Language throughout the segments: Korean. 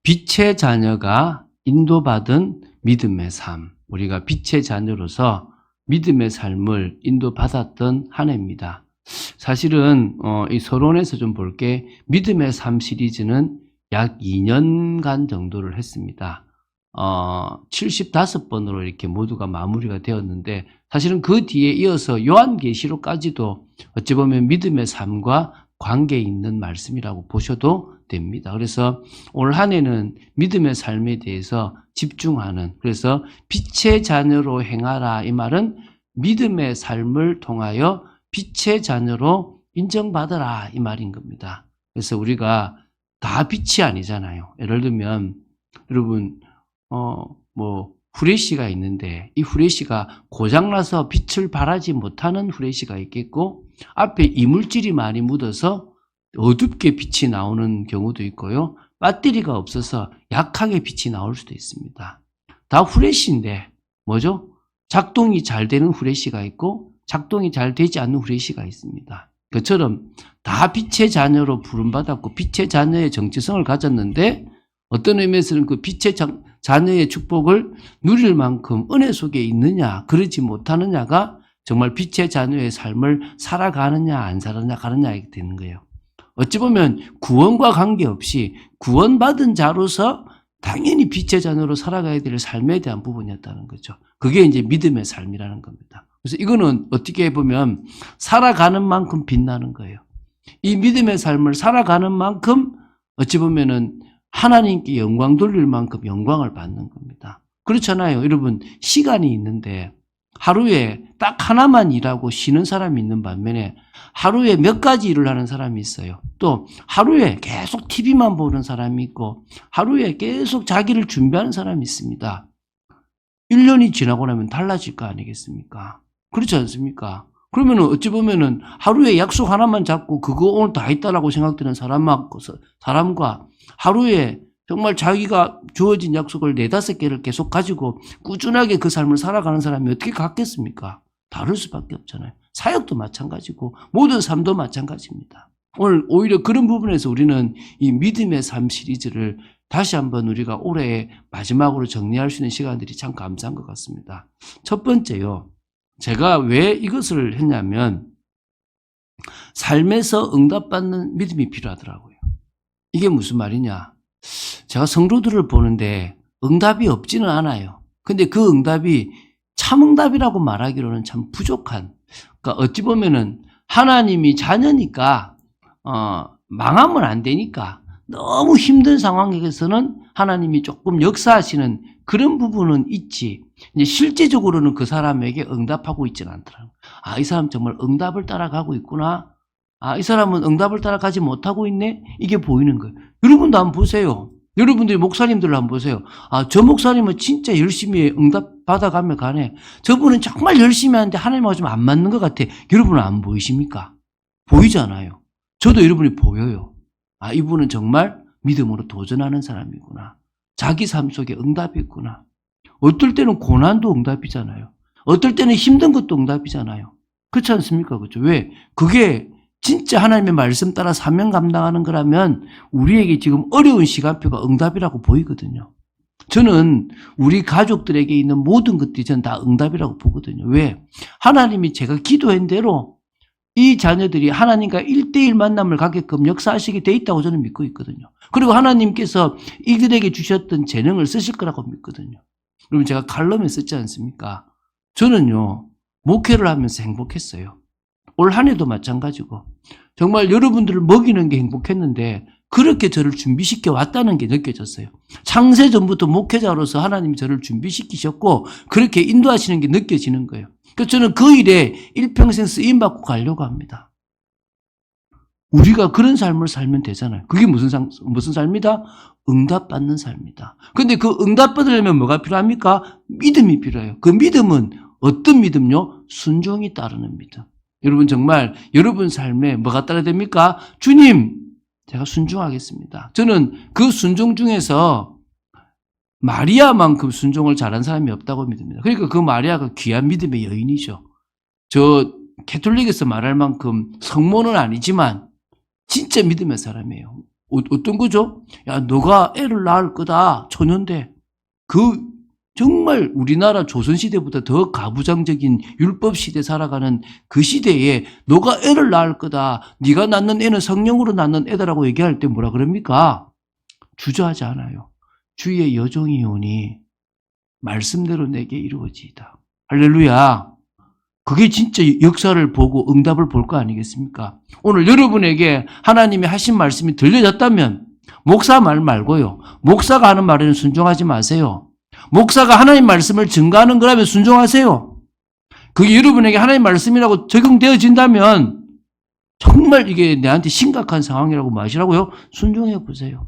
빛의 자녀가 인도받은 믿음의 삶. 우리가 빛의 자녀로서 믿음의 삶을 인도받았던 한 해입니다. 사실은 이 서론에서 좀 볼게 믿음의 삶 시리즈는 약 2년간 정도를 했습니다. 75번으로 이렇게 모두가 마무리가 되었는데 사실은 그 뒤에 이어서 요한계시록까지도 어찌 보면 믿음의 삶과 관계 있는 말씀이라고 보셔도 됩니다. 그래서 올 한 해는 믿음의 삶에 대해서 집중하는, 그래서 빛의 자녀로 행하라, 이 말은 믿음의 삶을 통하여 빛의 자녀로 인정받으라, 이 말인 겁니다. 그래서 우리가 다 빛이 아니잖아요. 예를 들면 여러분 후레쉬가 있는데 이 후레쉬가 고장나서 빛을 발하지 못하는 후레쉬가 있겠고, 앞에 이물질이 많이 묻어서 어둡게 빛이 나오는 경우도 있고요. 배터리가 없어서 약하게 빛이 나올 수도 있습니다. 다 후레쉬인데 뭐죠? 작동이 잘 되는 후레쉬가 있고 작동이 잘 되지 않는 후레쉬가 있습니다. 그처럼 다 빛의 자녀로 부름받았고 빛의 자녀의 정체성을 가졌는데 어떤 의미에서는 그 빛의 자녀의 축복을 누릴 만큼 은혜 속에 있느냐, 그러지 못하느냐가 정말 빛의 자녀의 삶을 살아가느냐 안 살아가느냐 이렇게 되는 거예요. 어찌 보면 구원과 관계없이 구원받은 자로서 당연히 빛의 자녀로 살아가야 될 삶에 대한 부분이었다는 거죠. 그게 이제 믿음의 삶이라는 겁니다. 그래서 이거는 어떻게 보면 살아가는 만큼 빛나는 거예요. 이 믿음의 삶을 살아가는 만큼 어찌 보면은 하나님께 영광 돌릴 만큼 영광을 받는 겁니다. 그렇잖아요. 여러분, 시간이 있는데 하루에 딱 하나만 일하고 쉬는 사람이 있는 반면에 하루에 몇 가지 일을 하는 사람이 있어요. 또 하루에 계속 TV만 보는 사람이 있고 하루에 계속 자기를 준비하는 사람이 있습니다. 1년이 지나고 나면 달라질 거 아니겠습니까? 그렇지 않습니까? 그러면은 어찌 보면은 하루에 약속 하나만 잡고 그거 오늘 다 했다라고 생각되는 사람과 하루에 정말 자기가 주어진 약속을 4-5개를 계속 가지고 꾸준하게 그 삶을 살아가는 사람이 어떻게 같겠습니까? 다를 수밖에 없잖아요. 사역도 마찬가지고 모든 삶도 마찬가지입니다. 오늘 오히려 그런 부분에서 우리는 이 믿음의 삶 시리즈를 다시 한번 우리가 올해의 마지막으로 정리할 수 있는 시간들이 참 감사한 것 같습니다. 첫 번째요. 제가 왜 이것을 했냐면 삶에서 응답받는 믿음이 필요하더라고요. 이게 무슨 말이냐? 제가 성도들을 보는데 응답이 없지는 않아요. 근데 그 응답이 참 응답이라고 말하기로는 참 부족한, 그러니까 어찌 보면은 하나님이 자녀니까 망하면 안 되니까 너무 힘든 상황에서는 하나님이 조금 역사하시는 그런 부분은 있지, 이제 실제적으로는 그 사람에게 응답하고 있지는 않더라고요. 아, 이 사람 정말 응답을 따라가고 있구나. 아, 이 사람은 응답을 따라가지 못하고 있네? 이게 보이는 거예요. 여러분도 한번 보세요. 여러분들이 목사님들 한번 보세요. 아, 저 목사님은 진짜 열심히 응답 받아가며 가네. 저분은 정말 열심히 하는데 하나님하고 좀 안 맞는 것 같아. 여러분은 안 보이십니까? 보이잖아요. 저도 여러분이 보여요. 아, 이분은 정말 믿음으로 도전하는 사람이구나. 자기 삶 속에 응답이 있구나. 어떨 때는 고난도 응답이잖아요. 어떨 때는 힘든 것도 응답이잖아요. 그렇지 않습니까? 그렇죠? 왜? 그게 진짜 하나님의 말씀 따라 사명 감당하는 거라면 우리에게 지금 어려운 시간표가 응답이라고 보이거든요. 저는 우리 가족들에게 있는 모든 것들이 저는 다 응답이라고 보거든요. 왜? 하나님이 제가 기도한 대로 이 자녀들이 하나님과 1대1 만남을 갖게끔 역사하시게 돼 있다고 저는 믿고 있거든요. 그리고 하나님께서 이들에게 주셨던 재능을 쓰실 거라고 믿거든요. 여러분, 제가 칼럼에 썼지 않습니까? 저는요, 목회를 하면서 행복했어요. 올 한 해도 마찬가지고 정말 여러분들을 먹이는 게 행복했는데 그렇게 저를 준비시켜 왔다는 게 느껴졌어요. 창세 전부터 목회자로서 하나님이 저를 준비시키셨고 그렇게 인도하시는 게 느껴지는 거예요. 그래서 저는 그 일에 일평생 쓰임받고 가려고 합니다. 우리가 그런 삶을 살면 되잖아요. 그게 무슨 삶이다? 응답받는 삶이다. 근데 그 응답받으려면 뭐가 필요합니까? 믿음이 필요해요. 그 믿음은 어떤 믿음요? 순종이 따르는 믿음. 여러분, 정말 여러분 삶에 뭐가 따라야 됩니까? 주님, 제가 순종하겠습니다. 저는 그 순종 중에서 마리아만큼 순종을 잘한 사람이 없다고 믿습니다. 그러니까 그 마리아가 귀한 믿음의 여인이죠. 저 캐톨릭에서 말할 만큼 성모는 아니지만 진짜 믿음의 사람이에요. 어떤 거죠? 야, 너가 애를 낳을 거다. 초년대. 정말 우리나라 조선시대보다 더 가부장적인 율법시대 살아가는 그 시대에 너가 애를 낳을 거다. 네가 낳는 애는 성령으로 낳는 애다라고 얘기할 때 뭐라 그럽니까? 주저하지 않아요. 주의 여종이 오니 말씀대로 내게 이루어지이다. 할렐루야. 그게 진짜 역사를 보고 응답을 볼 거 아니겠습니까? 오늘 여러분에게 하나님이 하신 말씀이 들려졌다면 목사 말 말고요. 목사가 하는 말에는 순종하지 마세요. 목사가 하나님 말씀을 증거하는 거라면 순종하세요. 그게 여러분에게 하나님 말씀이라고 적용되어진다면 정말 이게 내한테 심각한 상황이라고 마시라고요? 순종해 보세요.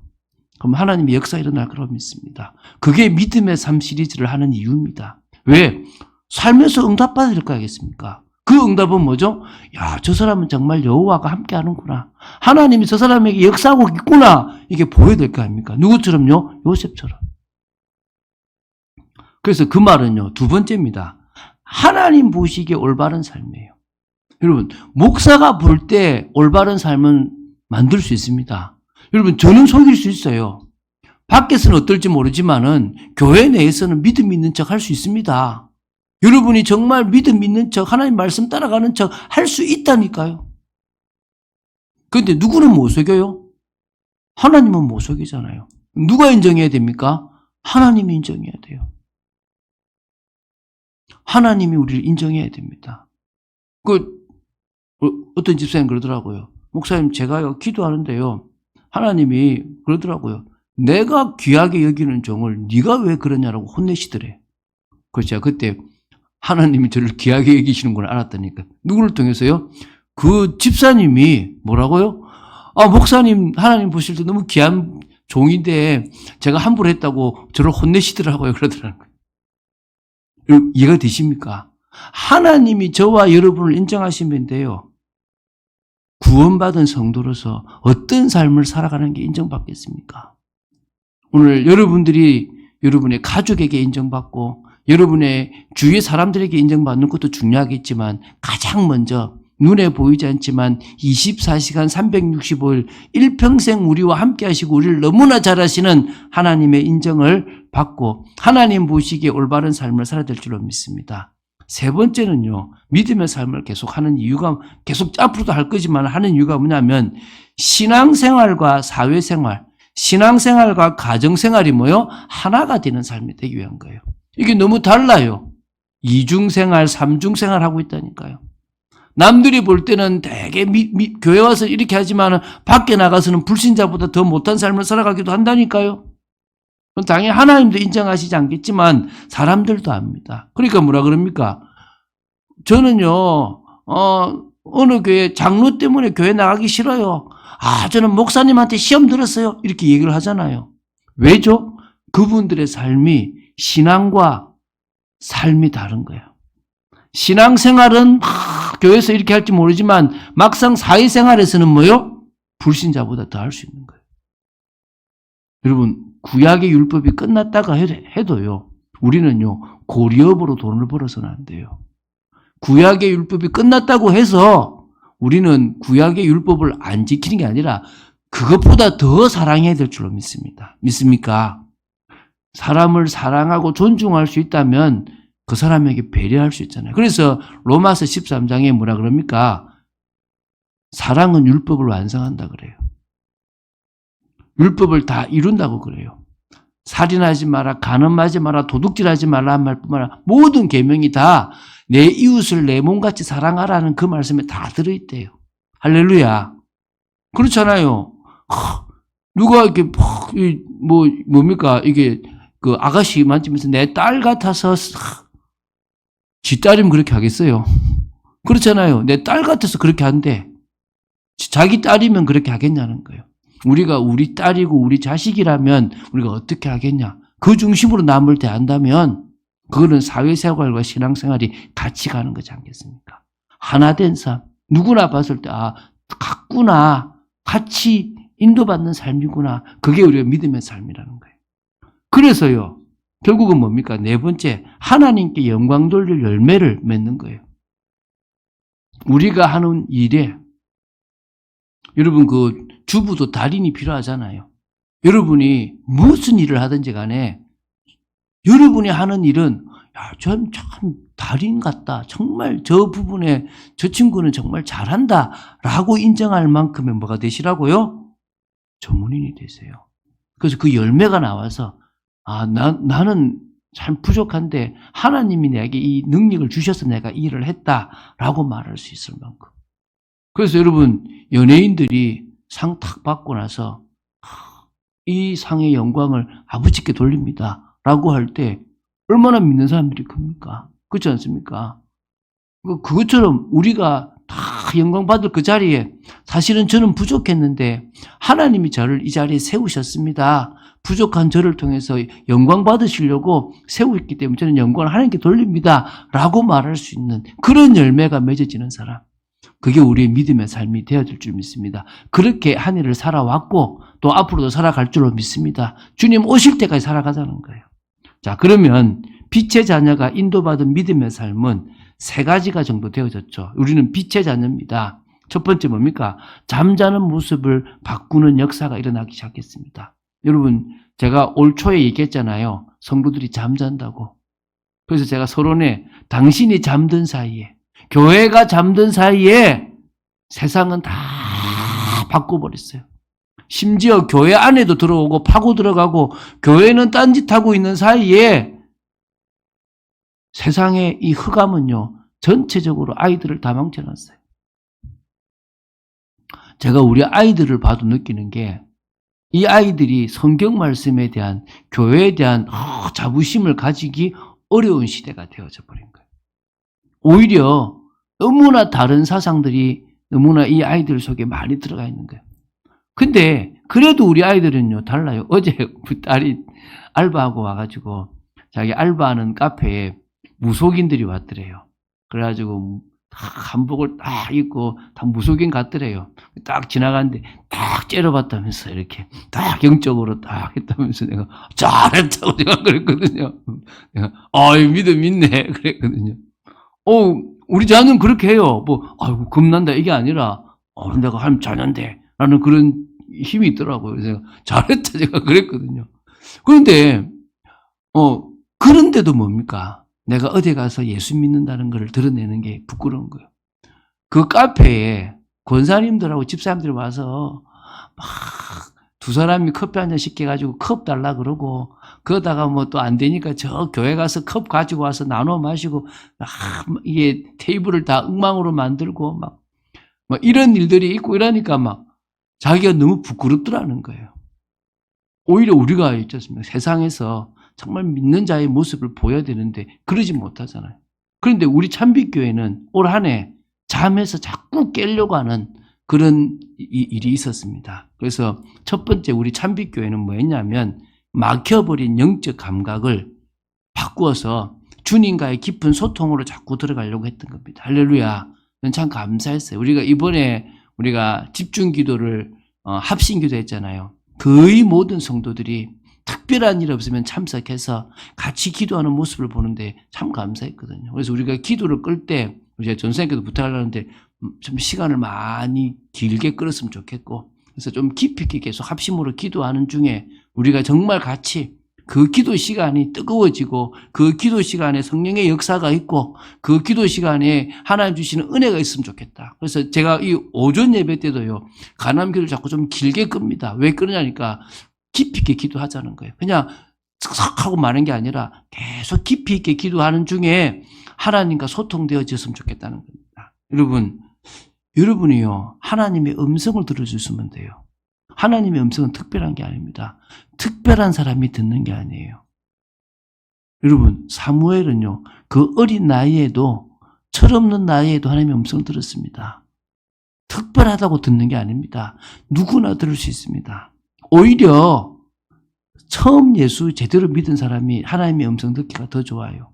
그럼 하나님의 역사 일어날 거라고 믿습니다. 그게 믿음의 삶 시리즈를 하는 이유입니다. 왜? 살면서 응답받을 거 하겠습니까? 그 응답은 뭐죠? 야, 저 사람은 정말 여호와가 함께 하는구나. 하나님이 저 사람에게 역사하고 있구나. 이게 보여야 될 거 아닙니까? 누구처럼요? 요셉처럼. 그래서 그 말은요, 두 번째입니다. 하나님 보시기에 올바른 삶이에요. 여러분, 목사가 볼 때 올바른 삶은 만들 수 있습니다. 여러분, 저는 속일 수 있어요. 밖에서는 어떨지 모르지만은 교회 내에서는 믿음 있는 척 할 수 있습니다. 여러분이 정말 믿음 있는 척, 하나님 말씀 따라가는 척 할 수 있다니까요. 그런데 누구는 못 속여요? 하나님은 못 속이잖아요. 누가 인정해야 됩니까? 하나님이 인정해야 돼요. 하나님이 우리를 인정해야 됩니다. 어떤 집사님 그러더라고요. 목사님, 제가요, 기도하는데요. 하나님이 그러더라고요. 내가 귀하게 여기는 종을 네가 왜 그러냐라고 혼내시더래. 그래서 제가 그때 하나님이 저를 귀하게 여기시는 걸 알았다니까. 누구를 통해서요? 그 집사님이 뭐라고요? 아, 목사님, 하나님 보실 때 너무 귀한 종인데 제가 함부로 했다고 저를 혼내시더라고요. 그러더라고요. 이해가 되십니까? 하나님이 저와 여러분을 인정하시면 돼요. 구원받은 성도로서 어떤 삶을 살아가는 게 인정받겠습니까? 오늘 여러분들이 여러분의 가족에게 인정받고 여러분의 주위의 사람들에게 인정받는 것도 중요하겠지만 가장 먼저 눈에 보이지 않지만 24시간 365일 일평생 우리와 함께 하시고 우리를 너무나 잘 하시는 하나님의 인정을 받고 하나님 보시기에 올바른 삶을 살아야 될 줄로 믿습니다. 세 번째는요. 믿음의 삶을 계속하는 이유가 계속 앞으로도 할 거지만 하는 이유가 뭐냐면 신앙생활과 사회생활, 신앙생활과 가정생활이 뭐요? 하나가 되는 삶이 되기 위한 거예요. 이게 너무 달라요. 이중생활, 삼중생활 하고 있다니까요. 남들이 볼 때는 되게 교회 와서 이렇게 하지만 밖에 나가서는 불신자보다 더 못한 삶을 살아가기도 한다니까요. 당연히 하나님도 인정하시지 않겠지만 사람들도 압니다. 그러니까 뭐라 그럽니까? 저는요, 어느 교회 장로 때문에 교회 나가기 싫어요. 아, 저는 목사님한테 시험 들었어요. 이렇게 얘기를 하잖아요. 왜죠? 그분들의 삶이 신앙과 삶이 다른 거예요. 신앙생활은 교회에서 이렇게 할지 모르지만 막상 사회생활에서는 뭐요? 불신자보다 더 할 수 있는 거예요. 여러분, 구약의 율법이 끝났다가 해도요. 우리는요. 고리업으로 돈을 벌어서는 안 돼요. 구약의 율법이 끝났다고 해서 우리는 구약의 율법을 안 지키는 게 아니라 그것보다 더 사랑해야 될 줄로 믿습니다. 믿습니까? 사람을 사랑하고 존중할 수 있다면 그 사람에게 배려할 수 있잖아요. 그래서 로마서 13장에 뭐라 그럽니까? 사랑은 율법을 완성한다 그래요. 율법을 다 이룬다고 그래요. 살인하지 마라, 간음하지 마라, 도둑질하지 말라 한 말뿐만 아니라 모든 계명이 다 내 이웃을 내 몸같이 사랑하라는 그 말씀에 다 들어있대요. 할렐루야. 그렇잖아요. 누가 이렇게 뭡니까 이게 그 아가씨 만지면서 내 딸 같아서 지 딸이면 그렇게 하겠어요. 그렇잖아요. 내 딸 같아서 그렇게 한대. 자기 딸이면 그렇게 하겠냐는 거예요. 우리가 우리 딸이고 우리 자식이라면 우리가 어떻게 하겠냐. 그 중심으로 남을 대한다면 그거는 사회생활과 신앙생활이 같이 가는 거지 않겠습니까? 하나 된 삶. 누구나 봤을 때 같구나. 같이 인도받는 삶이구나. 그게 우리가 믿음의 삶이라는 거예요. 그래서요. 결국은 뭡니까? 네 번째, 하나님께 영광 돌릴 열매를 맺는 거예요. 우리가 하는 일에 여러분 그 주부도 달인이 필요하잖아요. 여러분이 무슨 일을 하든지 간에 여러분이 하는 일은 전 참 달인 같다. 정말 저 부분에 저 친구는 정말 잘한다. 라고 인정할 만큼의 뭐가 되시라고요? 전문인이 되세요. 그래서 그 열매가 나와서 나는 참 부족한데 하나님이 내게 이 능력을 주셔서 내가 이 일을 했다라고 말할 수 있을 만큼. 그래서 여러분 연예인들이 상 탁 받고 나서 이 상의 영광을 아버지께 돌립니다. 라고 할 때 얼마나 믿는 사람들이 큽니까? 그렇지 않습니까? 그것처럼 우리가 다 영광 받을 그 자리에 사실은 저는 부족했는데 하나님이 저를 이 자리에 세우셨습니다. 부족한 저를 통해서 영광 받으시려고 세우셨기 때문에 저는 영광을 하나님께 돌립니다. 라고 말할 수 있는 그런 열매가 맺어지는 사람. 그게 우리의 믿음의 삶이 되어질 줄 믿습니다. 그렇게 한 해를 살아왔고 또 앞으로도 살아갈 줄로 믿습니다. 주님 오실 때까지 살아가자는 거예요. 자, 그러면 빛의 자녀가 인도받은 믿음의 삶은 세 가지가 정도 되어졌죠. 우리는 빛의 자녀입니다. 첫 번째 뭡니까? 잠자는 모습을 바꾸는 역사가 일어나기 시작했습니다. 여러분, 제가 올 초에 얘기했잖아요. 성도들이 잠잔다고. 그래서 제가 서론에 당신이 잠든 사이에, 교회가 잠든 사이에 세상은 다 바꿔버렸어요. 심지어 교회 안에도 들어오고 파고 들어가고 교회는 딴짓하고 있는 사이에 세상의 이 흑암은요, 전체적으로 아이들을 다 망쳐놨어요. 제가 우리 아이들을 봐도 느끼는 게 이 아이들이 성경 말씀에 대한 교회에 대한 자부심을 가지기 어려운 시대가 되어져 버린 거예요. 오히려 너무나 다른 사상들이 너무나 이 아이들 속에 많이 들어가 있는 거예요. 근데 그래도 우리 아이들은요 달라요. 어제 우리 딸이 알바하고 와가지고 자기 알바하는 카페에 무속인들이 왔더래요. 그래가지고 한복을 딱 입고 다 무속인 같더래요. 딱 지나가는데 딱 째려봤다면서 이렇게 딱 영적으로 딱 했다면서 내가 잘했다고 제가 그랬거든요. 내가 믿음 있네 그랬거든요. 우리 자는 그렇게 해요. 아이고 겁난다 이게 아니라 내가 하면 자녀인데 라는 그런 힘이 있더라고요. 그래서 제가 잘했다 제가 그랬거든요. 그런데 그런데도 뭡니까? 내가 어디 가서 예수 믿는다는 걸 드러내는 게 부끄러운 거예요. 그 카페에 권사님들하고 집사님들이 와서 막 두 사람이 커피 한 잔 시켜가지고 컵 달라 그러고 그러다가 뭐 또 안 되니까 저 교회 가서 컵 가지고 와서 나눠 마시고 이게 테이블을 다 엉망으로 만들고 막 이런 일들이 있고 이러니까 막 자기가 너무 부끄럽더라는 거예요. 오히려 우리가 있지 않습니까? 세상에서 정말 믿는 자의 모습을 보여야 되는데 그러지 못하잖아요. 그런데 우리 참빛교회는 올 한 해 잠에서 자꾸 깨려고 하는 그런 일이 있었습니다. 그래서 첫 번째 우리 참빛교회는 뭐였냐면 막혀버린 영적 감각을 바꾸어서 주님과의 깊은 소통으로 자꾸 들어가려고 했던 겁니다. 할렐루야. 저는 참 감사했어요. 우리가 이번에 우리가 집중기도를 합심기도 했잖아요. 거의 모든 성도들이 특별한 일 없으면 참석해서 같이 기도하는 모습을 보는데 참 감사했거든요. 그래서 우리가 기도를 끌 때 우리가 전사님께도 부탁하려는데 좀 시간을 많이 길게 끌었으면 좋겠고 그래서 좀 깊이 있게 계속 합심으로 기도하는 중에 우리가 정말 같이 그 기도 시간이 뜨거워지고 그 기도 시간에 성령의 역사가 있고 그 기도 시간에 하나님 주시는 은혜가 있으면 좋겠다. 그래서 제가 이 오전 예배 때도요 간암기도를 자꾸 좀 길게 끕니다. 왜 그러냐니까 깊이 있게 기도하자는 거예요. 그냥 싹 하고 마는 게 아니라 계속 깊이 있게 기도하는 중에 하나님과 소통되어졌으면 좋겠다는 겁니다. 여러분이요 하나님의 음성을 들어주시면 돼요. 하나님의 음성은 특별한 게 아닙니다. 특별한 사람이 듣는 게 아니에요. 여러분 사무엘은요 그 어린 나이에도 철없는 나이에도 하나님의 음성을 들었습니다. 특별하다고 듣는 게 아닙니다. 누구나 들을 수 있습니다. 오히려 처음 예수 제대로 믿은 사람이 하나님의 음성 듣기가 더 좋아요.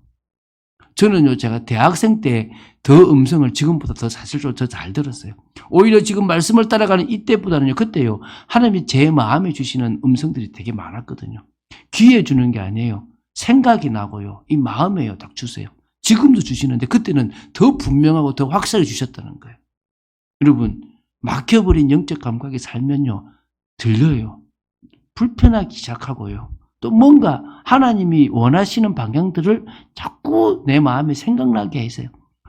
저는요 제가 대학생 때 더 음성을 지금보다 더 사실적으로 더 잘 들었어요. 오히려 지금 말씀을 따라가는 이때보다는요 그때요 하나님이 제 마음에 주시는 음성들이 되게 많았거든요. 귀에 주는 게 아니에요. 생각이 나고요 이 마음에요 딱 주세요. 지금도 주시는데 그때는 더 분명하고 더 확실하게 주셨다는 거예요. 여러분 막혀버린 영적 감각에 살면요, 들려요. 불편하기 시작하고요. 또 뭔가 하나님이 원하시는 방향들을 자꾸 내 마음에 생각나게 해서요.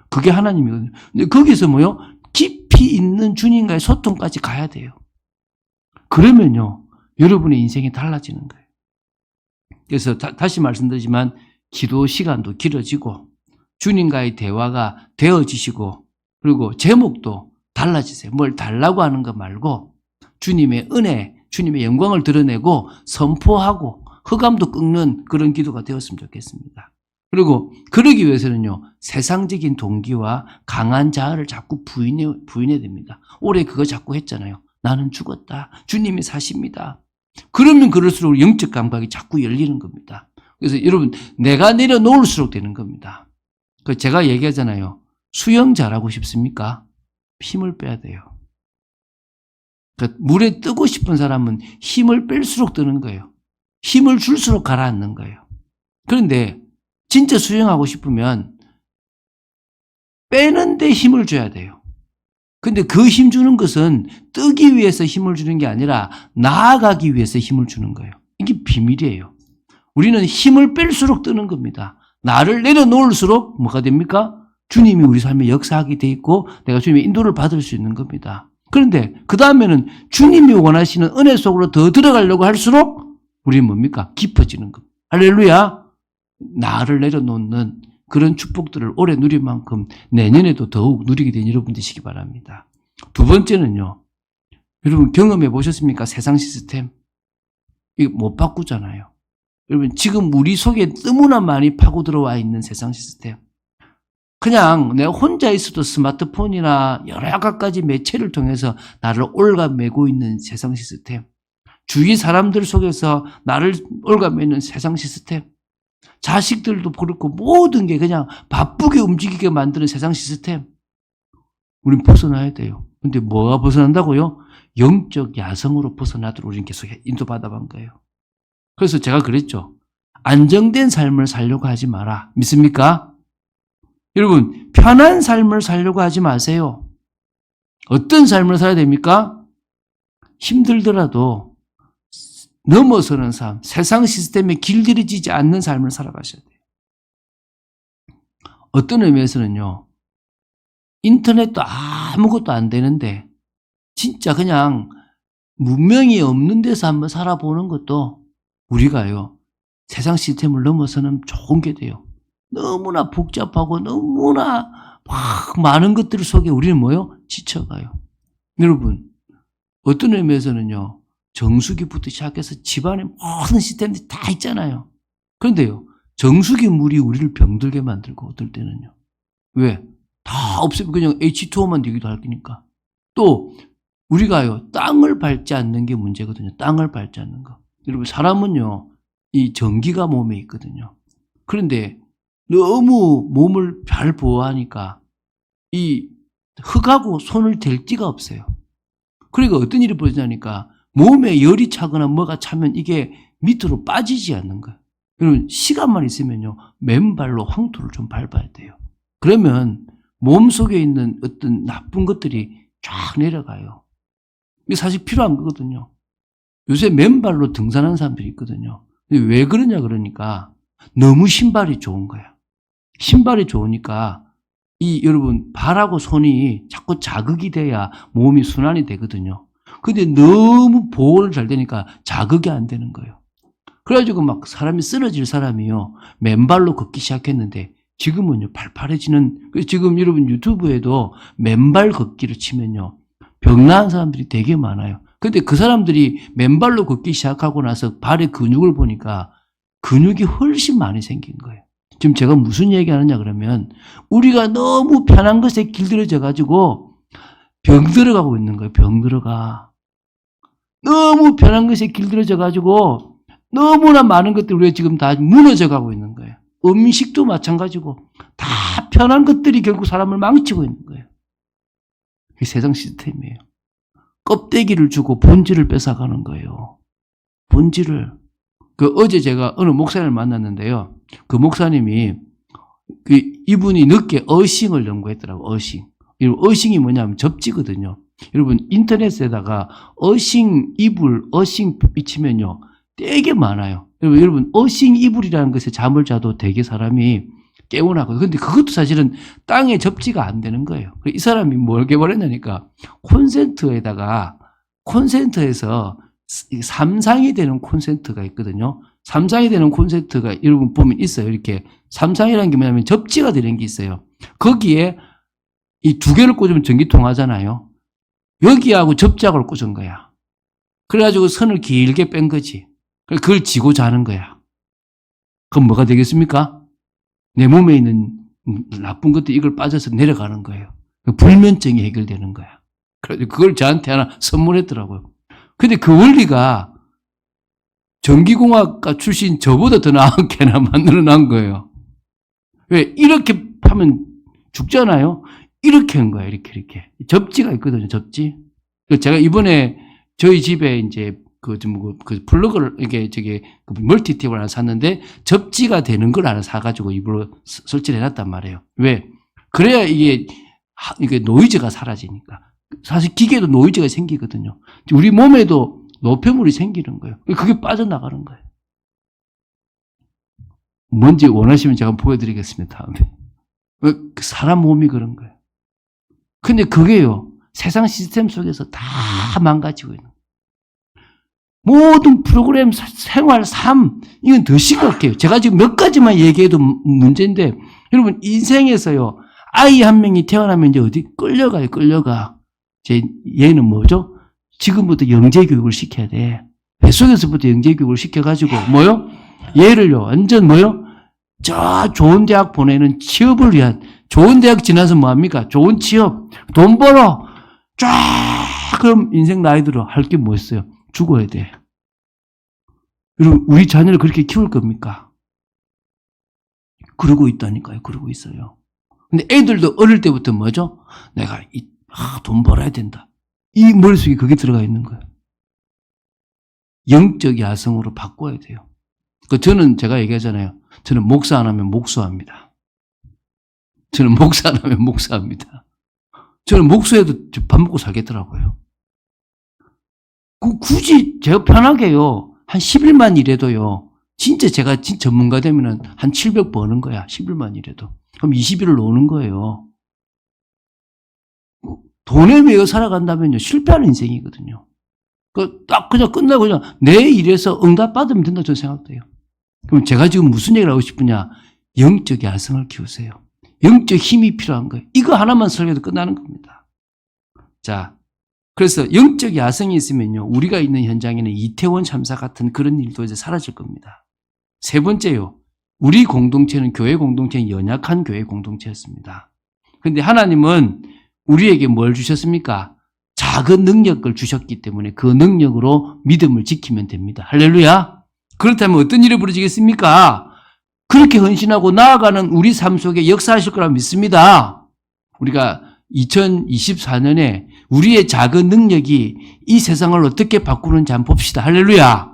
그게 하나님이거든요. 근데 거기서 뭐요? 깊이 있는 주님과의 소통까지 가야 돼요. 그러면요, 여러분의 인생이 달라지는 거예요. 그래서 다시 말씀드리지만 기도 시간도 길어지고 주님과의 대화가 되어지시고 그리고 제목도 달라지세요. 뭘 달라고 하는 것 말고 주님의 은혜, 주님의 영광을 드러내고 선포하고 흑암도 꺾는 그런 기도가 되었으면 좋겠습니다. 그리고 그러기 위해서는요, 세상적인 동기와 강한 자아를 자꾸 부인해야 됩니다. 올해 그거 자꾸 했잖아요. 나는 죽었다. 주님이 사십니다. 그러면 그럴수록 영적 감각이 자꾸 열리는 겁니다. 그래서 여러분, 내가 내려놓을수록 되는 겁니다. 제가 얘기하잖아요. 수영 잘하고 싶습니까? 힘을 빼야 돼요. 물에 뜨고 싶은 사람은 힘을 뺄수록 뜨는 거예요. 힘을 줄수록 가라앉는 거예요. 그런데 진짜 수영하고 싶으면 빼는데 힘을 줘야 돼요. 근데 그 힘 주는 것은 뜨기 위해서 힘을 주는 게 아니라 나아가기 위해서 힘을 주는 거예요. 이게 비밀이에요. 우리는 힘을 뺄수록 뜨는 겁니다. 나를 내려놓을수록 뭐가 됩니까? 주님이 우리 삶에 역사하게 돼 있고 내가 주님의 인도를 받을 수 있는 겁니다. 그런데 그 다음에는 주님이 원하시는 은혜 속으로 더 들어가려고 할수록 우리는 뭡니까? 깊어지는 겁니다. 할렐루야! 나를 내려놓는 그런 축복들을 오래 누릴 만큼 내년에도 더욱 누리게 된 여러분 되시기 바랍니다. 두 번째는요. 여러분 경험해 보셨습니까? 세상 시스템. 이거 못 바꾸잖아요. 여러분 지금 우리 속에 너무나 많이 파고 들어와 있는 세상 시스템. 그냥 내가 혼자 있어도 스마트폰이나 여러 가지 매체를 통해서 나를 올가매고 있는 세상 시스템. 주위 사람들 속에서 나를 올가매는 세상 시스템. 자식들도 그렇고 모든 게 그냥 바쁘게 움직이게 만드는 세상 시스템. 우린 벗어나야 돼요. 근데 뭐가 벗어난다고요? 영적 야성으로 벗어나도록 우리는 계속 인도받아간 거예요. 그래서 제가 그랬죠. 안정된 삶을 살려고 하지 마라. 믿습니까? 여러분, 편한 삶을 살려고 하지 마세요. 어떤 삶을 살아야 됩니까? 힘들더라도 넘어서는 삶, 세상 시스템에 길들여지지 않는 삶을 살아가셔야 돼요. 어떤 의미에서는요, 인터넷도 아무것도 안 되는데 진짜 그냥 문명이 없는 데서 한번 살아보는 것도 우리가요, 세상 시스템을 넘어서는 좋은 게 돼요. 너무나 복잡하고 너무나 막 많은 것들 속에 우리는 뭐요? 지쳐가요. 여러분, 어떤 의미에서는요, 정수기부터 시작해서 집안에 모든 시스템들이 다 있잖아요. 그런데요, 정수기 물이 우리를 병들게 만들고 어떨 때는요. 왜? 다 없애면 그냥 H2O만 되기도 할 거니까. 또 우리가요, 땅을 밟지 않는 게 문제거든요. 땅을 밟지 않는 거. 여러분, 사람은요, 이 전기가 몸에 있거든요. 그런데 너무 몸을 잘 보호하니까 이 흙하고 손을 댈 데가 없어요. 그러니까 어떤 일이 벌어지냐니까 몸에 열이 차거나 뭐가 차면 이게 밑으로 빠지지 않는 거예요. 여러분, 시간만 있으면요, 맨발로 황토를 좀 밟아야 돼요. 그러면 몸 속에 있는 어떤 나쁜 것들이 쫙 내려가요. 이게 사실 필요한 거거든요. 요새 맨발로 등산하는 사람들이 있거든요. 왜 그러냐 그러니까 너무 신발이 좋은 거야. 신발이 좋으니까 여러분 발하고 손이 자꾸 자극이 돼야 몸이 순환이 되거든요. 근데 너무 보호를 잘 되니까 자극이 안 되는 거예요. 그래가지고 막 사람이 쓰러질 사람이요, 맨발로 걷기 시작했는데 지금은요, 팔팔해지는, 지금 여러분 유튜브에도 맨발 걷기를 치면요, 병 나은 사람들이 되게 많아요. 근데 그 사람들이 맨발로 걷기 시작하고 나서 발의 근육을 보니까 근육이 훨씬 많이 생긴 거예요. 지금 제가 무슨 얘기 하느냐 그러면 우리가 너무 편한 것에 길들여져 가지고 병 들어가고 있는 거예요. 병 들어가. 너무 편한 것에 길들여져 가지고 너무나 많은 것들이 우리가 지금 다 무너져 가고 있는 거예요. 음식도 마찬가지고 다 편한 것들이 결국 사람을 망치고 있는 거예요. 그게 세상 시스템이에요. 껍데기를 주고 본질을 뺏어가는 거예요. 본질을. 어제 제가 어느 목사님을 만났는데요. 그 목사님이 이분이 늦게 어싱을 연구했더라고요. 어싱. 어싱이 뭐냐면 접지거든요. 여러분 인터넷에다가 어싱 이불, 어싱 비치면요 되게 많아요. 여러분 어싱 이불이라는 것에 잠을 자도 되게 사람이 깨어나고, 근데 그것도 사실은 땅에 접지가 안 되는 거예요. 이 사람이 뭘 개발했냐니까 콘센트에서 3상이 되는 콘센트가 있거든요. 3상이 되는 콘센트가 여러분 보면 있어요. 이렇게 3상이라는 게 뭐냐면 접지가 되는 게 있어요. 거기에 이 두 개를 꽂으면 전기 통하잖아요. 여기하고 접지하고를 꽂은 거야. 그래가지고 선을 길게 뺀 거지. 그걸 지고 자는 거야. 그럼 뭐가 되겠습니까? 내 몸에 있는 나쁜 것들이 이걸 빠져서 내려가는 거예요. 불면증이 해결되는 거야. 그래서 그걸 저한테 하나 선물했더라고요. 근데 그 원리가 전기공학과 출신 저보다 더 나은게나 만들어낸 거예요. 왜? 이렇게 하면 죽잖아요? 이렇게 한 거야, 이렇게. 접지가 있거든요, 접지. 제가 이번에 저희 집에 이제 그 플러그를, 멀티탭을 하나 샀는데 접지가 되는 걸 하나 사가지고 입으로 설치를 해놨단 말이에요. 왜? 그래야 이게 노이즈가 사라지니까. 사실 기계도 노이즈가 생기거든요. 우리 몸에도 노폐물이 생기는 거예요. 그게 빠져나가는 거예요. 뭔지 원하시면 제가 보여드리겠습니다, 다음에. 사람 몸이 그런 거예요. 근데 그게요, 세상 시스템 속에서 다 망가지고 있는 거예요. 모든 프로그램, 생활, 삶, 이건 더 심각해요. 제가 지금 몇 가지만 얘기해도 문제인데, 여러분, 인생에서요, 아이 한 명이 태어나면 이제 어디 끌려가. 얘는 뭐죠? 지금부터 영재교육을 시켜야 돼. 뱃속에서부터 영재교육을 시켜가지고, 뭐요? 얘를요, 완전 뭐요? 저 좋은 대학 보내는 취업을 위한, 좋은 대학 지나서 뭐합니까? 좋은 취업, 돈 벌어. 쫙, 그럼 인생 나이 들어. 할 게 뭐 있어요? 죽어야 돼. 여러분, 우리 자녀를 그렇게 키울 겁니까? 그러고 있다니까요. 그러고 있어요. 근데 애들도 어릴 때부터 뭐죠? 내가 돈 벌어야 된다. 이 머릿속에 그게 들어가 있는 거예요. 영적 야성으로 바꿔야 돼요. 저는 제가 얘기하잖아요. 저는 목사 안 하면 목수합니다. 저는 목사 안 하면 목사합니다. 저는 목수해도 밥 먹고 살겠더라고요. 굳이 제가 편하게요. 한 10일만 일해도요. 진짜 제가 전문가 되면은 한 700 버는 거야. 10일만 일해도. 그럼 20일을 노는 거예요. 돈에 매여 살아간다면요. 실패하는 인생이거든요. 딱 그냥 끝나고 그냥 내 일에서 응답받으면 된다 저는 생각돼요. 그럼 제가 지금 무슨 얘기를 하고 싶으냐. 영적 야성을 키우세요. 영적 힘이 필요한 거예요. 이거 하나만 설계도 끝나는 겁니다. 자, 그래서 영적 야성이 있으면요. 우리가 있는 현장에는 이태원 참사 같은 그런 일도 이제 사라질 겁니다. 세 번째요. 우리 공동체는 교회 공동체는 연약한 교회 공동체였습니다. 그런데 하나님은 우리에게 뭘 주셨습니까? 작은 능력을 주셨기 때문에 그 능력으로 믿음을 지키면 됩니다. 할렐루야. 그렇다면 어떤 일이 벌어지겠습니까? 그렇게 헌신하고 나아가는 우리 삶 속에 역사하실 거라고 믿습니다. 우리가 2024년에 우리의 작은 능력이 이 세상을 어떻게 바꾸는지 한번 봅시다. 할렐루야.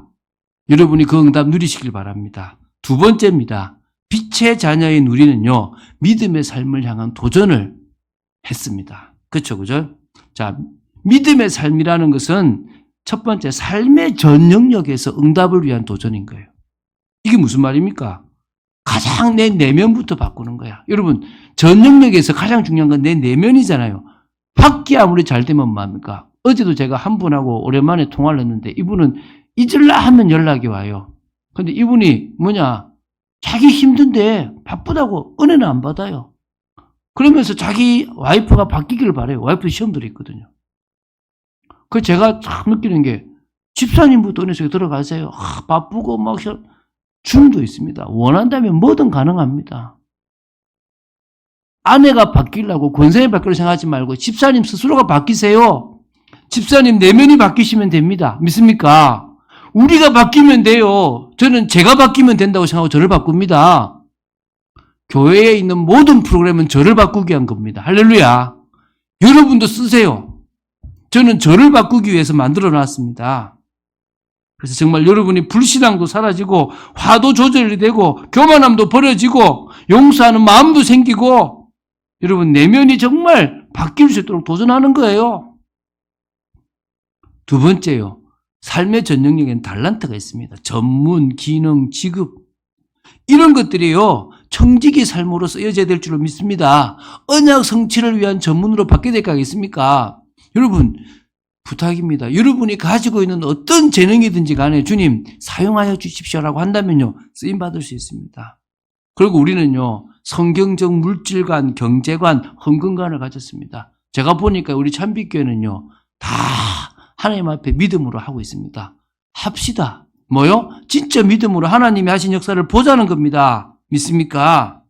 여러분이 그 응답 누리시길 바랍니다. 두 번째입니다. 빛의 자녀인 우리는요, 믿음의 삶을 향한 도전을 했습니다. 그쵸? 자, 믿음의 삶이라는 것은 첫 번째, 삶의 전 영역에서 응답을 위한 도전인 거예요. 이게 무슨 말입니까? 가장 내 내면부터 바꾸는 거야. 여러분, 전 영역에서 가장 중요한 건 내 내면이잖아요. 밖이 아무리 잘 되면 뭐합니까? 어제도 제가 한 분하고 오랜만에 통화를 했는데 이분은 잊을라 하면 연락이 와요. 근데 이분이 자기 힘든데 바쁘다고 은혜는 안 받아요. 그러면서 자기 와이프가 바뀌기를 바래요. 와이프 시험들이 있거든요. 그 제가 참 느끼는 게 집사님부터 은혜 속에 들어가세요. 바쁘고 중도 있습니다. 원한다면 뭐든 가능합니다. 아내가 바뀌려고 권사님이 바뀌려고 생각하지 말고 집사님 스스로가 바뀌세요. 집사님 내면이 바뀌시면 됩니다. 믿습니까? 우리가 바뀌면 돼요. 저는 제가 바뀌면 된다고 생각하고 저를 바꿉니다. 교회에 있는 모든 프로그램은 저를 바꾸기 위한 겁니다. 할렐루야. 여러분도 쓰세요. 저는 저를 바꾸기 위해서 만들어 놨습니다. 그래서 정말 여러분이 불신앙도 사라지고 화도 조절이 되고 교만함도 버려지고 용서하는 마음도 생기고 여러분 내면이 정말 바뀔 수 있도록 도전하는 거예요. 두 번째요. 삶의 전 영역에는 달란트가 있습니다. 전문, 기능, 직업 이런 것들이요. 청지기 삶으로 쓰여져야 될 줄로 믿습니다. 언약 성취를 위한 전문으로 바뀌어야 될 거 아니겠습니까? 여러분 부탁입니다. 여러분이 가지고 있는 어떤 재능이든지 간에 주님 사용하여 주십시오라고 한다면요. 쓰임받을 수 있습니다. 그리고 우리는요. 성경적 물질관, 경제관, 헌금관을 가졌습니다. 제가 보니까 우리 참빛교회는요. 다 하나님 앞에 믿음으로 하고 있습니다. 합시다. 뭐요? 진짜 믿음으로 하나님이 하신 역사를 보자는 겁니다. 믿습니까?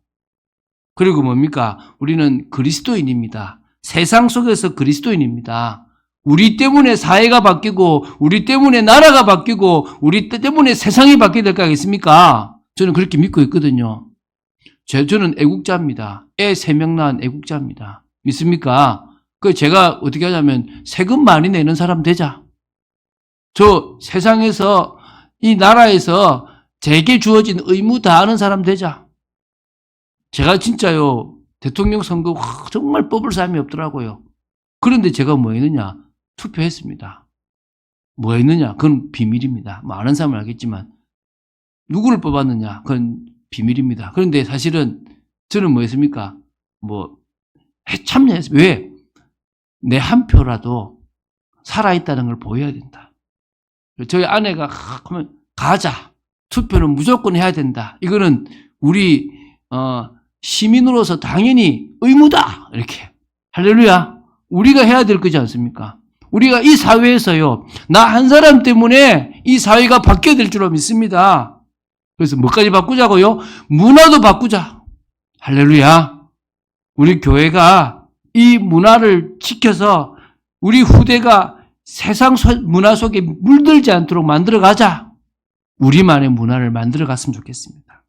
그리고 뭡니까? 우리는 그리스도인입니다. 세상 속에서 그리스도인입니다. 우리 때문에 사회가 바뀌고 우리 때문에 나라가 바뀌고 우리 때문에 세상이 바뀌게 될 거 아니겠습니까? 저는 그렇게 믿고 있거든요. 저는 애국자입니다. 애 3명 낳은 애국자입니다. 믿습니까? 그 제가 어떻게 하냐면 세금 많이 내는 사람 되자. 저 세상에서 이 나라에서 제게 주어진 의무 다하는 사람 되자. 제가 진짜요 대통령 선거 정말 뽑을 사람이 없더라고요. 그런데 제가 뭐 했느냐? 투표했습니다. 뭐 했느냐? 그건 비밀입니다. 뭐 아는 사람은 알겠지만 누구를 뽑았느냐? 그건 비밀입니다. 그런데 사실은 저는 뭐 했습니까? 뭐 참여했어요. 왜? 내 한 표라도 살아있다는 걸 보여야 된다. 저희 아내가 하면 가자. 투표는 무조건 해야 된다. 이거는 우리 시민으로서 당연히 의무다. 이렇게. 할렐루야. 우리가 해야 될 거지 않습니까? 우리가 이 사회에서요. 나 한 사람 때문에 이 사회가 바뀌어야 될 줄로 믿습니다. 그래서 뭐까지 바꾸자고요? 문화도 바꾸자. 할렐루야. 우리 교회가 이 문화를 지켜서 우리 후대가 세상 문화 속에 물들지 않도록 만들어가자. 우리만의 문화를 만들어갔으면 좋겠습니다.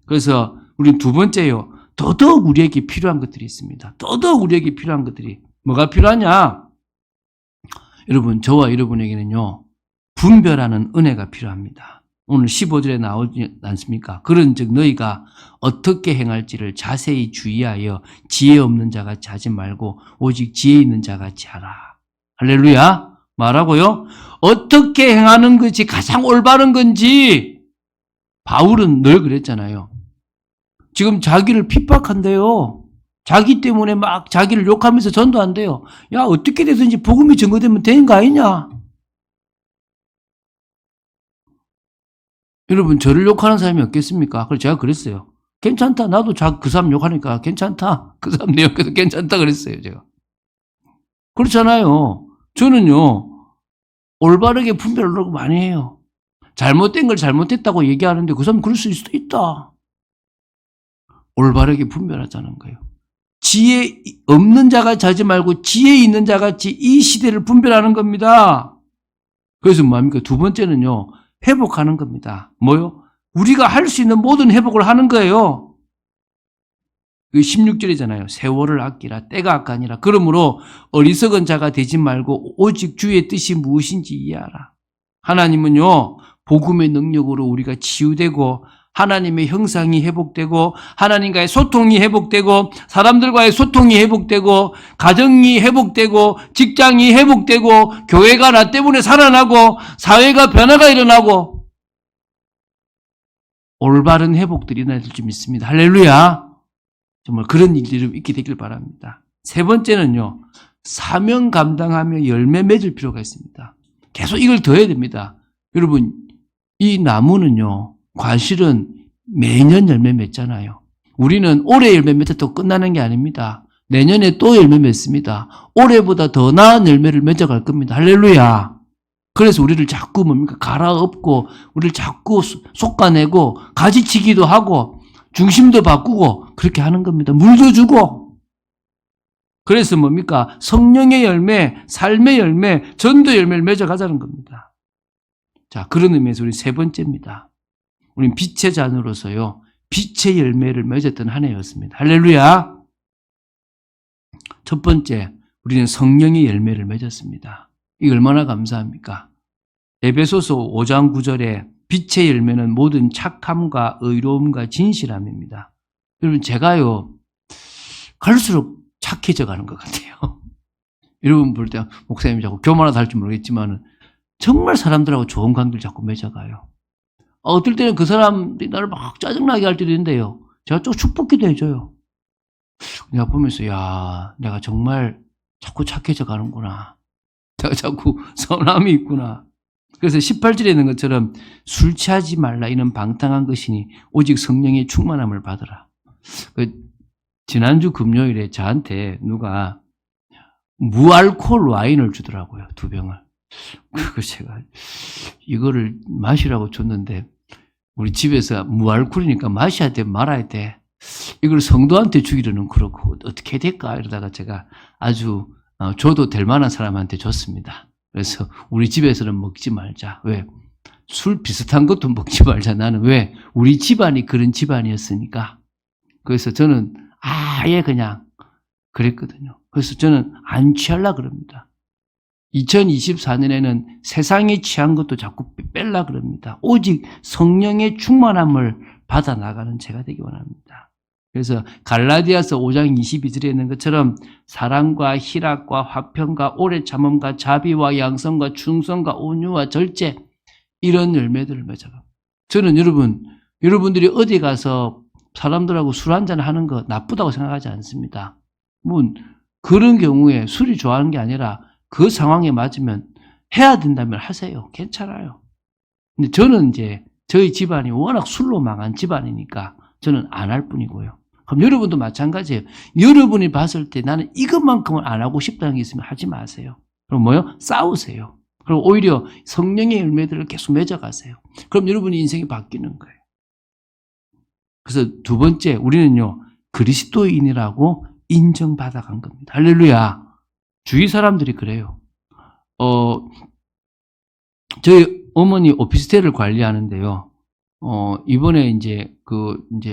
그래서 우리 두 번째요. 더더욱 우리에게 필요한 것들이 있습니다. 더더욱 우리에게 필요한 것들이 뭐가 필요하냐? 여러분 저와 여러분에게는요. 분별하는 은혜가 필요합니다. 오늘 15절에 나오지 않습니까? 그런즉 너희가 어떻게 행할지를 자세히 주의하여 지혜 없는 자같이 하지 말고 오직 지혜 있는 자같이 하라. 할렐루야. 뭐라고요? 어떻게 행하는 것이 가장 올바른 건지 바울은 늘 그랬잖아요. 지금 자기를 핍박한대요. 자기 때문에 막 자기를 욕하면서 전도한대요. 야 어떻게 되든지 복음이 증거되면 되는 거 아니냐? 여러분 저를 욕하는 사람이 없겠습니까? 그래서 제가 그랬어요. 괜찮다. 나도 그 사람 욕하니까 괜찮다. 그 사람 내 욕해서 괜찮다 그랬어요. 제가. 그렇잖아요. 저는요. 올바르게 분별을 많이 해요. 잘못된 걸 잘못했다고 얘기하는데 그 사람 그럴 수도 있다. 올바르게 분별하자는 거예요. 지혜 없는 자같이 하지 말고 지혜 있는 자같이 이 시대를 분별하는 겁니다. 그래서 뭐합니까? 두 번째는요. 회복하는 겁니다. 뭐요? 우리가 할 수 있는 모든 회복을 하는 거예요. 16절이잖아요. 세월을 아끼라 때가 아까니라. 그러므로 어리석은 자가 되지 말고 오직 주의 뜻이 무엇인지 이해하라. 하나님은요. 복음의 능력으로 우리가 치유되고 하나님의 형상이 회복되고 하나님과의 소통이 회복되고 사람들과의 소통이 회복되고 가정이 회복되고 직장이 회복되고 교회가 나 때문에 살아나고 사회가 변화가 일어나고 올바른 회복들이 일어날 줄 믿습니다. 할렐루야. 정말 그런 일들이 있게 되길 바랍니다. 세 번째는요. 사명 감당하며 열매 맺을 필요가 있습니다. 계속 이걸 더 해야 됩니다. 여러분 이 나무는요. 과실은 매년 열매 맺잖아요. 우리는 올해 열매 맺었다고 끝나는 게 아닙니다. 내년에 또 열매 맺습니다. 올해보다 더 나은 열매를 맺어갈 겁니다. 할렐루야. 그래서 우리를 자꾸 뭡니까? 갈아엎고 우리를 자꾸 솎아내고 가지치기도 하고 중심도 바꾸고 그렇게 하는 겁니다. 물도 주고. 그래서 뭡니까? 성령의 열매, 삶의 열매, 전도 열매를 맺어가자는 겁니다. 자, 그런 의미에서 우리 세 번째입니다. 우리는 빛의 자녀로서요. 빛의 열매를 맺었던 한 해였습니다. 할렐루야. 첫 번째, 우리는 성령의 열매를 맺었습니다. 이거 얼마나 감사합니까? 에베소서 5장 9절에 빛의 열매는 모든 착함과 의로움과 진실함입니다. 여러분 제가요. 갈수록 착해져 가는 것 같아요. 여러분 볼 때 목사님이 자꾸 교만하다 할지 모르겠지만은 정말 사람들하고 좋은 관계를 자꾸 맺어가요. 어떨 때는 그 사람들이 나를 막 짜증나게 할 때도 있는데요. 제가 좀 축복기도 해줘요. 내가 보면서 야, 내가 정말 자꾸 착해져 가는구나. 내가 자꾸 선함이 있구나. 그래서 18절에 있는 것처럼 술 취하지 말라 이는 방탕한 것이니 오직 성령의 충만함을 받으라. 지난주 금요일에 저한테 누가 무알코올 와인을 주더라고요. 2병을. 그거 제가 이거를 마시라고 줬는데 우리 집에서 무알코올이니까 마셔야 돼 말아야 돼. 이걸 성도한테 주기로는 그렇고 어떻게 될까 이러다가 제가 아주 줘도 될 만한 사람한테 줬습니다. 그래서 우리 집에서는 먹지 말자. 왜? 술 비슷한 것도 먹지 말자. 나는 왜? 우리 집안이 그런 집안이었으니까. 그래서 저는 아예 그냥 그랬거든요. 그래서 저는 안 취하려고 그럽니다. 2024년에는 세상이 취한 것도 자꾸 뺄라 그럽니다. 오직 성령의 충만함을 받아 나가는 제가 되기 원합니다. 그래서 갈라디아서 5장 22절에 있는 것처럼 사랑과 희락과 화평과 오래 참음과 자비와 양성과 충성과 온유와 절제 이런 열매들을 맺어가. 저는 여러분들이 어디 가서 사람들하고 술 한잔 하는 거 나쁘다고 생각하지 않습니다. 그런 경우에 술이 좋아하는 게 아니라 그 상황에 맞으면 해야 된다면 하세요. 괜찮아요. 근데 저는 이제 저희 집안이 워낙 술로 망한 집안이니까 저는 안 할 뿐이고요. 그럼 여러분도 마찬가지예요. 여러분이 봤을 때 나는 이것만큼은 안 하고 싶다는 게 있으면 하지 마세요. 그럼 뭐요? 싸우세요. 그리고 오히려 성령의 열매들을 계속 맺어가세요. 그럼 여러분의 인생이 바뀌는 거예요. 그래서 두 번째, 우리는요, 그리스도인이라고 인정받아간 겁니다. 할렐루야. 주위 사람들이 그래요. 저희 어머니 오피스텔을 관리하는데요. 이번에 이제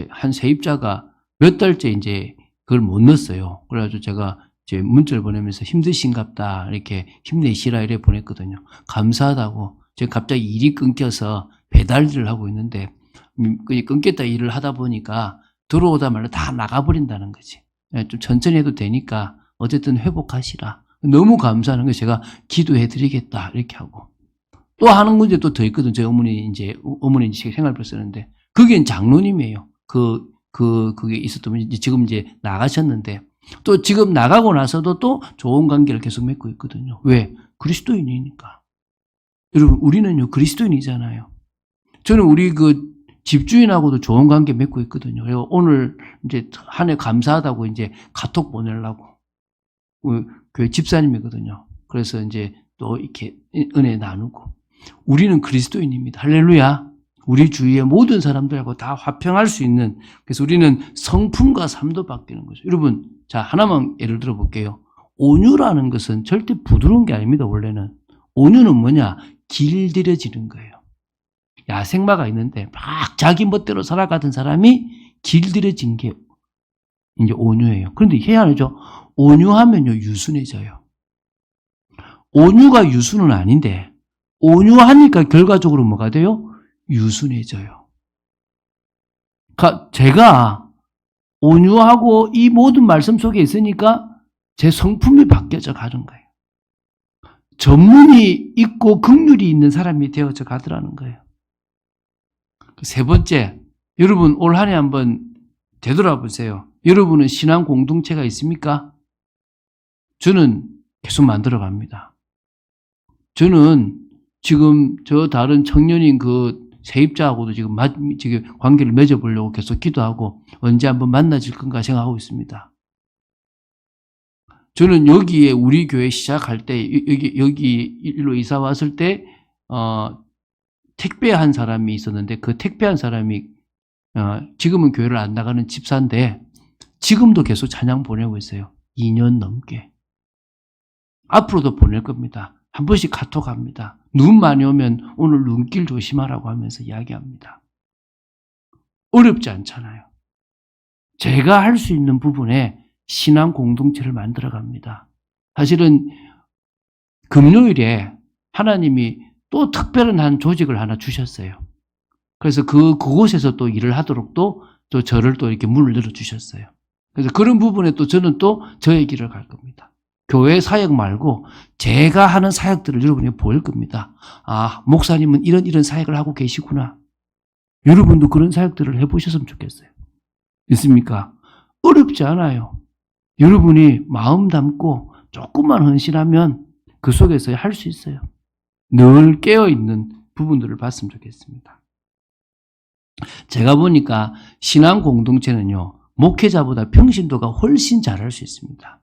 한 세입자가 몇 달째 이제 그걸 못 넣었어요. 그래가지고 제가 이제 문자를 보내면서 힘드신갑다. 이렇게 힘내시라 이래 보냈거든요. 감사하다고. 제가 갑자기 일이 끊겨서 배달일을 하고 있는데, 끊겼다 일을 하다 보니까 들어오다 말라 다 나가버린다는 거지. 좀 천천히 해도 되니까 어쨌든 회복하시라. 너무 감사하는 거 제가 기도해드리겠다. 이렇게 하고. 또 하는 문제 또 더 있거든. 저희 어머니 생활비를 쓰는데. 그게 장로님이에요. 그게 있었던 분이 지금 이제 나가셨는데 또 지금 나가고 나서도 또 좋은 관계를 계속 맺고 있거든요. 왜? 그리스도인이니까. 여러분, 우리는요, 그리스도인이잖아요. 저는 우리 집주인하고도 좋은 관계 맺고 있거든요. 그리고 오늘 이제 한 해 감사하다고 이제 카톡 보내려고. 교회 집사님이거든요. 그래서 이제 또 이렇게 은혜 나누고. 우리는 그리스도인입니다. 할렐루야. 우리 주위의 모든 사람들하고 다 화평할 수 있는, 그래서 우리는 성품과 삶도 바뀌는 거죠. 여러분, 자, 하나만 예를 들어 볼게요. 온유라는 것은 절대 부드러운 게 아닙니다, 원래는. 온유는 뭐냐? 길들여지는 거예요. 야생마가 있는데 막 자기 멋대로 살아가던 사람이 길들여진 게 이제 온유예요. 그런데 희한하죠? 온유하면요, 유순해져요. 온유가 유순은 아닌데, 온유하니까 결과적으로 뭐가 돼요? 유순해져요. 제가 온유하고 이 모든 말씀 속에 있으니까 제 성품이 바뀌어져 가는 거예요. 전문이 있고 긍휼이 있는 사람이 되어져 가더라는 거예요. 세 번째, 여러분 올 한 해 한번 되돌아보세요. 여러분은 신앙 공동체가 있습니까? 저는 계속 만들어 갑니다. 저는 지금 저 다른 청년인 세입자하고도 지금 관계를 맺어보려고 계속 기도하고 언제 한번 만나질 건가 생각하고 있습니다. 저는 여기에 우리 교회 시작할 때 여기 일로 이사 왔을 때 택배한 사람이 있었는데 그 택배한 사람이 지금은 교회를 안 나가는 집사인데 지금도 계속 찬양 보내고 있어요. 2년 넘게. 앞으로도 보낼 겁니다. 한 번씩 카톡합니다. 눈 많이 오면 오늘 눈길 조심하라고 하면서 이야기합니다. 어렵지 않잖아요. 제가 할 수 있는 부분에 신앙 공동체를 만들어 갑니다. 사실은 금요일에 하나님이 또 특별한 한 조직을 하나 주셨어요. 그래서 그곳에서 또 일을 하도록 또 저를 또 이렇게 문을 열어 주셨어요. 그래서 그런 부분에 또 저는 또 저의 길을 갈 겁니다. 교회 사역 말고 제가 하는 사역들을 여러분이 보일 겁니다. 아, 목사님은 이런 사역을 하고 계시구나. 여러분도 그런 사역들을 해보셨으면 좋겠어요. 있습니까? 어렵지 않아요. 여러분이 마음 담고 조금만 헌신하면 그 속에서 할 수 있어요. 늘 깨어있는 부분들을 봤으면 좋겠습니다. 제가 보니까 신앙 공동체는요, 목회자보다 평신도가 훨씬 잘할 수 있습니다.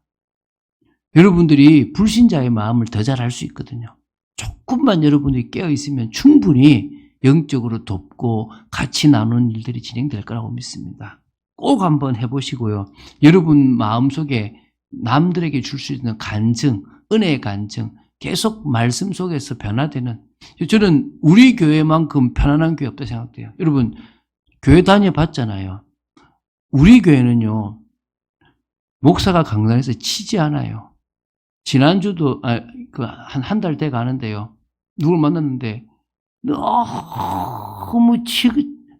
여러분들이 불신자의 마음을 더 잘할 수 있거든요. 조금만 여러분들이 깨어있으면 충분히 영적으로 돕고 같이 나누는 일들이 진행될 거라고 믿습니다. 꼭 한번 해보시고요. 여러분 마음속에 남들에게 줄 수 있는 간증, 은혜의 간증, 계속 말씀 속에서 변화되는, 저는 우리 교회만큼 편안한 교회 없다 생각돼요. 여러분 교회 다녀봤잖아요. 우리 교회는요, 목사가 강단에서 치지 않아요. 지난주도 한 달 돼 가는데요, 누굴 만났는데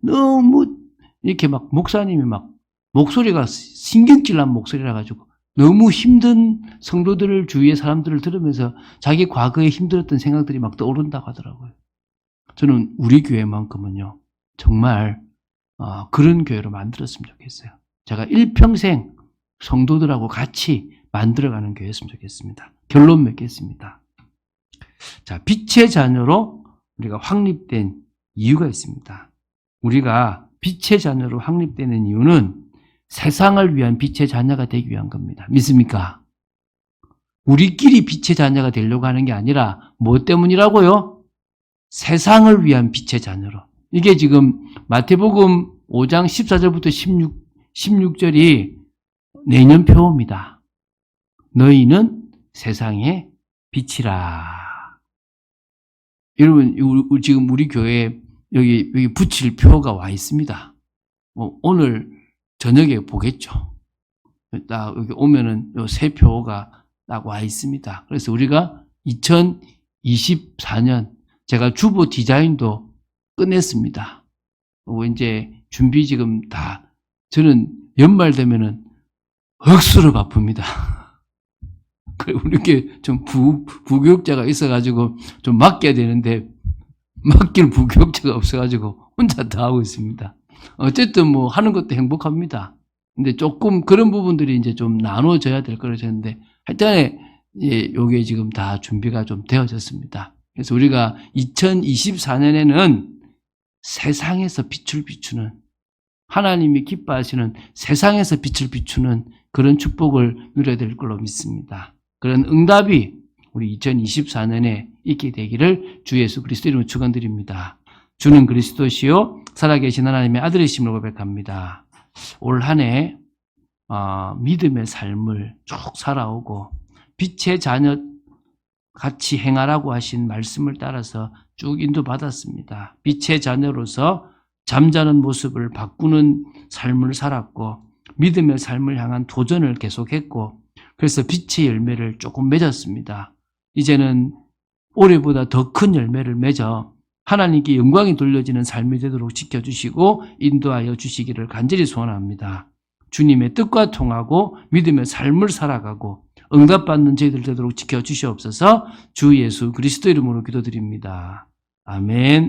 너무 이렇게 막 목사님이 막 목소리가 신경질 난 목소리라 가지고 너무 힘든 성도들을 주위의 사람들을 들으면서 자기 과거에 힘들었던 생각들이 막 떠오른다고 하더라고요. 저는 우리 교회만큼은요, 정말 그런 교회로 만들었으면 좋겠어요. 제가 일평생 성도들하고 같이 만들어가는 교회였으면 좋겠습니다. 결론 맺겠습니다. 자, 빛의 자녀로 우리가 확립된 이유가 있습니다. 우리가 빛의 자녀로 확립되는 이유는 세상을 위한 빛의 자녀가 되기 위한 겁니다. 믿습니까? 우리끼리 빛의 자녀가 되려고 하는 게 아니라 뭐 때문이라고요? 세상을 위한 빛의 자녀로. 이게 지금 마태복음 5장 14절부터 16절이 내년 표어입니다. 너희는 세상의 빛이라. 여러분, 지금 우리 교회에 여기 붙일 표어가 와 있습니다. 오늘 저녁에 보겠죠. 딱 여기 오면은 요 새 표어가 딱 와 있습니다. 그래서 우리가 2024년 제가 주보 디자인도 끝냈습니다. 이제 준비 지금 다, 저는 연말 되면은 억수로 바쁩니다. 우리 게 좀 부교육자가 있어가지고 좀 맡겨야 되는데 맡길 부교육자가 없어가지고 혼자 다 하고 있습니다. 어쨌든 뭐 하는 것도 행복합니다. 근데 조금 그런 부분들이 이제 좀 나눠져야 될 거라고 했는데 하여튼에 요게 지금 다 준비가 좀 되어졌습니다. 그래서 우리가 2024년에는 세상에서 빛을 비추는, 하나님이 기뻐하시는 세상에서 빛을 비추는 그런 축복을 누려야 될 걸로 믿습니다. 그런 응답이 우리 2024년에 있게 되기를 주 예수 그리스도 이름으로 축원드립니다. 주는 그리스도시요 살아계신 하나님의 아들이심을 고백합니다. 올 한 해 믿음의 삶을 쭉 살아오고 빛의 자녀 같이 행하라고 하신 말씀을 따라서 쭉 인도받았습니다. 빛의 자녀로서 잠자는 모습을 바꾸는 삶을 살았고 믿음의 삶을 향한 도전을 계속했고 그래서 빛의 열매를 조금 맺었습니다. 이제는 올해보다 더 큰 열매를 맺어 하나님께 영광이 돌려지는 삶이 되도록 지켜주시고 인도하여 주시기를 간절히 소원합니다. 주님의 뜻과 통하고 믿음의 삶을 살아가고 응답받는 저희들 되도록 지켜주시옵소서. 주 예수 그리스도 이름으로 기도드립니다. 아멘.